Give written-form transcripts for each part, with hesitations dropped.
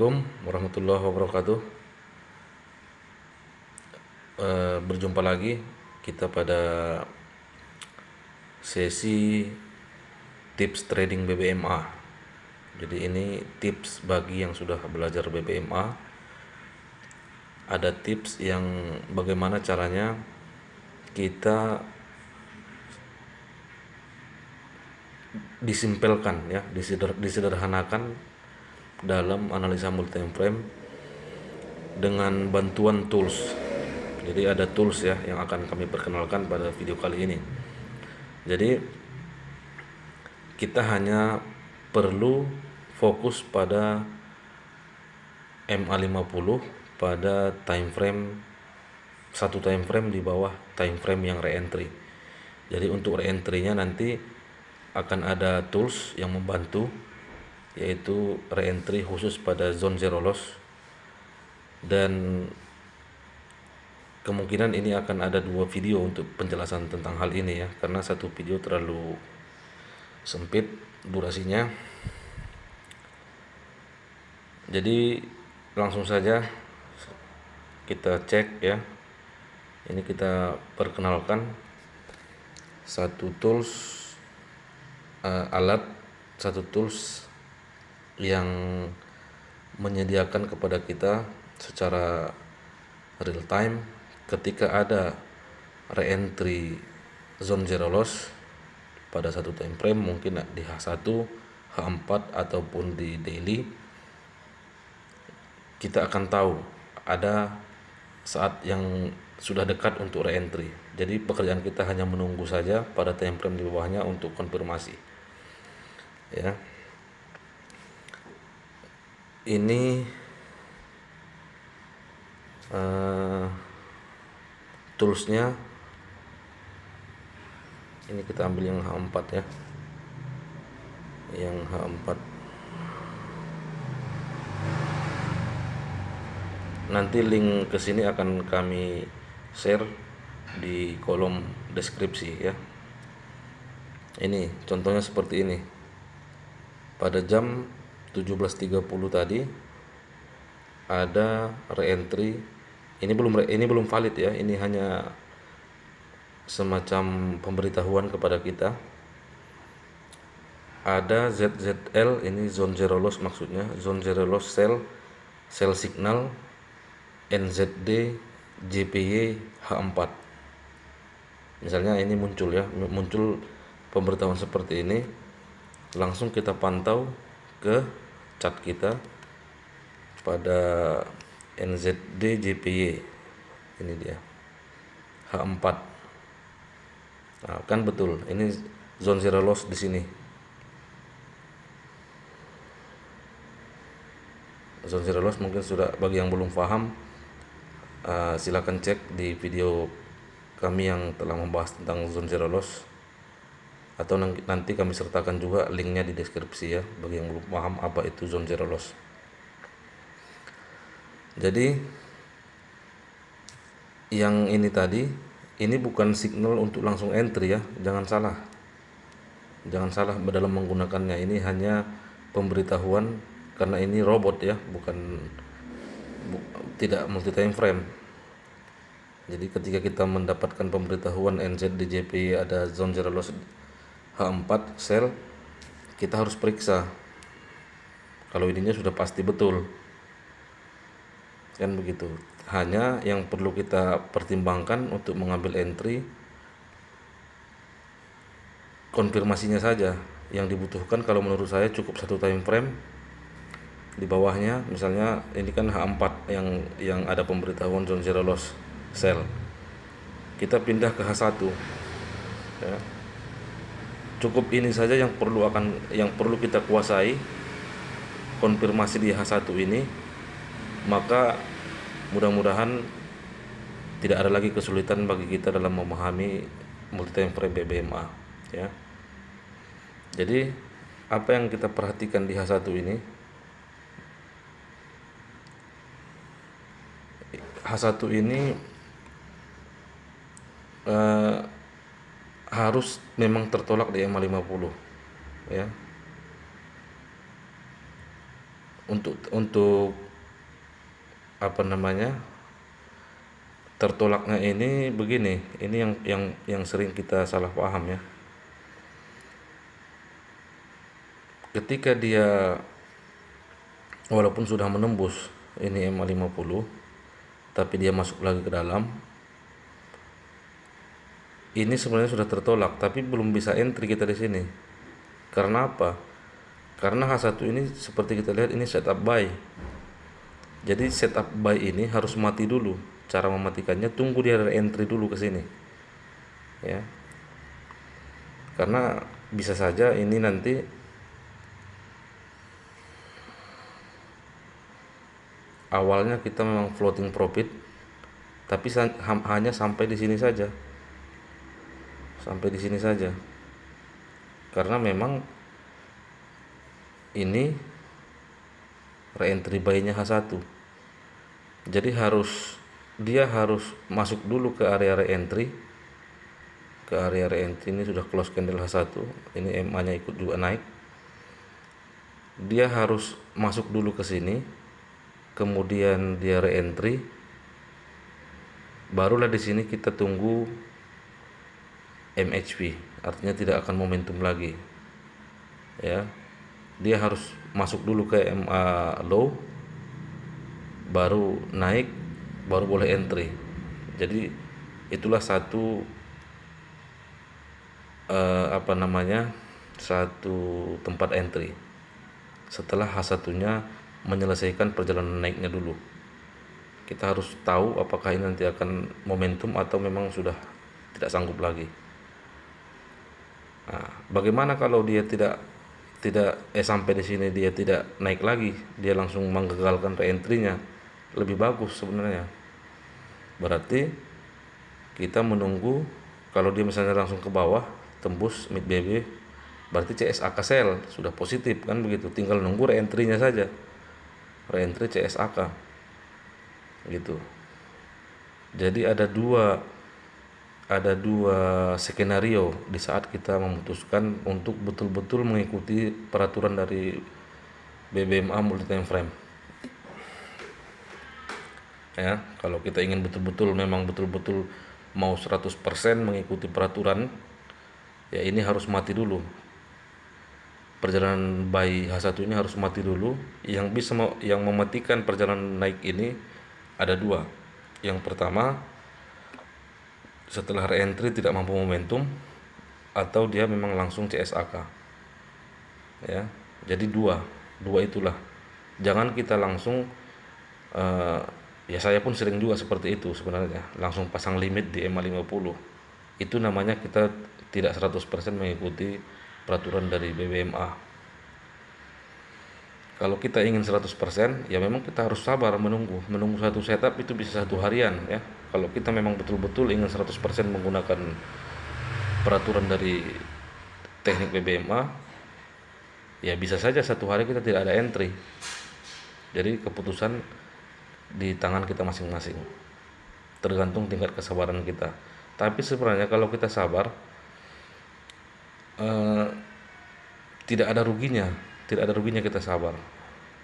Assalamualaikum warahmatullahi wabarakatuh. Berjumpa lagi kita pada sesi tips trading BBMA. Jadi ini tips bagi yang sudah belajar BBMA. Ada tips yang bagaimana caranya kita disimpelkan ya, disederhanakan dalam analisa multi time frame dengan bantuan tools. Jadi ada tools ya yang akan kami perkenalkan pada video kali ini. Jadi kita hanya perlu fokus pada MA50 pada time frame, satu time frame di bawah time frame yang re-entry. Jadi untuk re-entry-nya nanti akan ada tools yang membantu, yaitu re-entry khusus pada zone zero loss, dan kemungkinan ini akan ada 2 video untuk penjelasan tentang hal ini ya, karena satu video terlalu sempit durasinya. Jadi langsung saja kita cek ya. Ini kita perkenalkan satu tools, satu tools yang menyediakan kepada kita secara real time ketika ada re-entry zone zero loss pada satu time frame, mungkin di H1, H4 ataupun di daily. Kita akan tahu ada saat yang sudah dekat untuk re-entry. Jadi pekerjaan kita hanya menunggu saja pada time frame di bawahnya untuk konfirmasi. Ya. Ini toolsnya. Ini kita ambil yang H4 ya. Yang H4. Nanti link ke sini akan kami share di kolom deskripsi ya. Ini contohnya seperti ini. Pada jam 17.30 tadi ada re-entry. Ini belum valid ya. Ini hanya semacam pemberitahuan kepada kita. Ada ZZL, ini zone zero loss maksudnya, zone zero loss sell signal NZD JPY H4. Misalnya ini muncul ya, muncul pemberitahuan seperti ini, langsung kita pantau ke chart kita pada NZD JPY. Ini dia H4. Nah, kan betul, ini zone zero loss di sini. Zone zero loss mungkin sudah, bagi yang belum paham, silakan cek di video kami yang telah membahas tentang zone zero loss, atau nanti kami sertakan juga linknya di deskripsi ya, bagi yang belum paham apa itu zone zero loss. Jadi yang ini tadi, ini bukan signal untuk langsung entry ya, jangan salah dalam menggunakannya. Ini hanya pemberitahuan, karena ini robot ya, tidak multi time frame. Jadi ketika kita mendapatkan pemberitahuan NZDJP ada zone zero loss H4 sell, kita harus periksa kalau ininya sudah pasti betul, kan begitu. Hanya yang perlu kita pertimbangkan untuk mengambil entry, konfirmasinya saja yang dibutuhkan. Kalau menurut saya cukup satu time frame di bawahnya. Misalnya ini kan H4 yang ada pemberitahuan zone zero loss sell, kita pindah ke H1 ya. Cukup ini saja yang perlu kita kuasai, konfirmasi di H1 ini, maka mudah-mudahan tidak ada lagi kesulitan bagi kita dalam memahami multi time frame BBMA ya. Jadi apa yang kita perhatikan di H1 ini, H1 ini harus memang tertolak di MA50 ya. Untuk apa namanya, tertolaknya ini begini, ini yang sering kita salah paham ya. Ketika dia walaupun sudah menembus ini EMA 50, tapi dia masuk lagi ke dalam, ini sebenarnya sudah tertolak tapi belum bisa entry kita di sini. Karena apa? Karena H1 ini seperti kita lihat ini setup buy. Jadi setup buy ini harus mati dulu. Cara mematikannya, tunggu dia ada entry dulu ke sini. Ya. Karena bisa saja ini nanti awalnya kita memang floating profit, tapi hanya sampai di sini saja. Sampai di sini saja. Karena memang ini re-entry buy-nya H1. Jadi dia harus masuk dulu ke area re-entry. Ke area re-entry ini sudah close candle H1. Ini MA-nya ikut juga naik. Dia harus masuk dulu ke sini. Kemudian dia re-entry. Barulah di sini kita tunggu MHP. Artinya tidak akan momentum lagi. Ya. Dia harus masuk dulu ke MA low, baru naik, baru boleh entry. Jadi itulah satu satu tempat entry setelah H1-nya menyelesaikan perjalanan naiknya dulu. Kita harus tahu apakah ini nanti akan momentum atau memang sudah tidak sanggup lagi. Nah, bagaimana kalau dia tidak sampai di sini dia tidak naik lagi, dia langsung menggagalkan re-entry-nya? Lebih bagus sebenarnya. Berarti kita menunggu, kalau dia misalnya langsung ke bawah tembus mid BB, berarti CSAK sell sudah positif kan begitu, tinggal nunggu re-entry-nya saja. Re-entry CSAK gitu. Jadi ada dua skenario di saat kita memutuskan untuk betul-betul mengikuti peraturan dari BBMA multi time frame. Ya, kalau kita ingin betul-betul mau 100% mengikuti peraturan, ya ini harus mati dulu. Perjalanan buy H1 ini harus mati dulu. Yang mematikan perjalanan naik ini ada dua. Yang pertama, setelah re-entry tidak mampu momentum, atau dia memang langsung CSAK. Ya, jadi dua itulah. Jangan kita langsung ya saya pun sering juga seperti itu sebenarnya, langsung pasang limit di EMA 50. Itu namanya kita tidak 100% mengikuti peraturan dari BBMA. Kalau kita ingin 100%, ya memang kita harus sabar menunggu satu setup itu bisa 1 harian ya. Kalau kita memang betul-betul ingin 100% menggunakan peraturan dari teknik BBMA, ya bisa saja 1 hari kita tidak ada entry. Jadi keputusan di tangan kita masing-masing, tergantung tingkat kesabaran kita. Tapi sebenarnya kalau kita sabar, tidak ada ruginya kita sabar.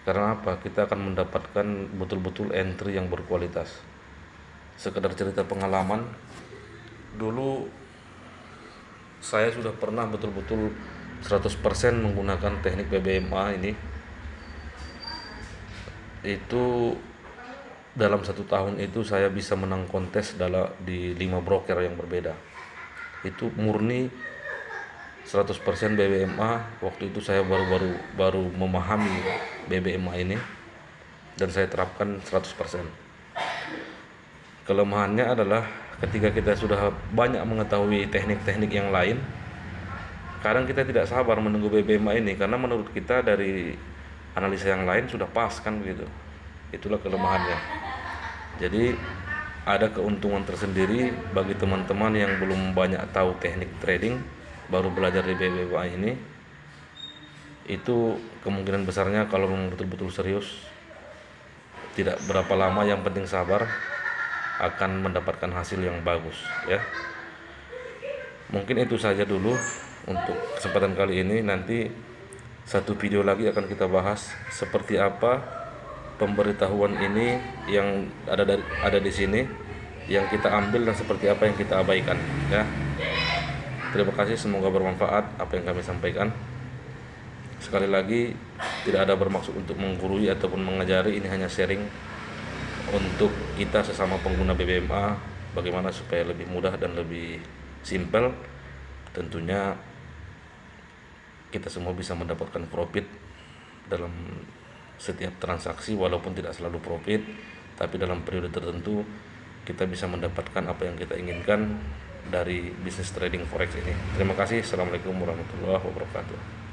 Karena apa? Kita akan mendapatkan betul-betul entry yang berkualitas. Sekedar cerita pengalaman, dulu saya sudah pernah betul-betul 100% menggunakan teknik BBMA ini. Itu dalam 1 tahun itu saya bisa menang kontes di 5 broker yang berbeda. Itu murni 100% BBMA. Waktu itu saya baru memahami BBMA ini dan saya terapkan 100%. Kelemahannya adalah ketika kita sudah banyak mengetahui teknik-teknik yang lain, kadang kita tidak sabar menunggu BBMA ini karena menurut kita dari analisa yang lain sudah pas kan begitu. Itulah kelemahannya. Jadi ada keuntungan tersendiri bagi teman-teman yang belum banyak tahu teknik trading, baru belajar di BBMA ini. Itu kemungkinan besarnya kalau betul-betul serius, tidak berapa lama, yang penting sabar, akan mendapatkan hasil yang bagus ya. Mungkin itu saja dulu untuk kesempatan kali ini. Nanti satu video lagi akan kita bahas seperti apa pemberitahuan ini yang ada di sini yang kita ambil dan seperti apa yang kita abaikan ya. Terima kasih, semoga bermanfaat apa yang kami sampaikan. Sekali lagi, tidak ada bermaksud untuk menggurui ataupun mengajari, ini hanya sharing untuk kita sesama pengguna BBMA bagaimana supaya lebih mudah dan lebih simpel. Tentunya kita semua bisa mendapatkan profit dalam setiap transaksi, walaupun tidak selalu profit, tapi dalam periode tertentu kita bisa mendapatkan apa yang kita inginkan dari bisnis trading forex ini. Terima kasih. Assalamualaikum warahmatullahi wabarakatuh.